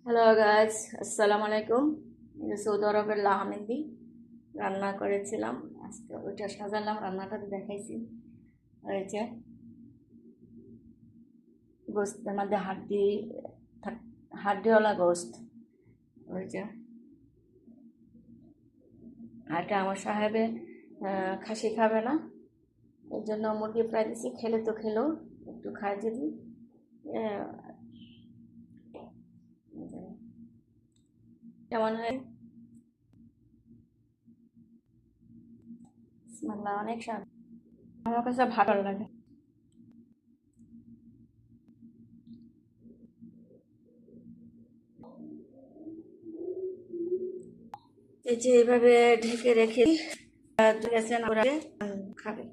Hello guys, আসসালামু আলাইকুম। Saudi আরবের লাহামেন্দি রান্না করেছিলাম। আজকে ওইটা সাজালাম, রান্নাটা দেখাইছি। হয়েছে গোস্তের মধ্যে হাড্ডিওয়ালা গোস্ত হয়েছে। আর এটা আমার সাহেবে খাসি খাবে না, এর জন্য মুরগি ফ্রাই দিছি। খেলে তো খেলো, একটু খায় যদি। আহ, কেমন হয়? বিসমিল্লাহ, অনেক স্বাদ। আমার কাছে ভালো লাগে। এই যে এইভাবে ঢেকে রেখে গেছেন, খাবে।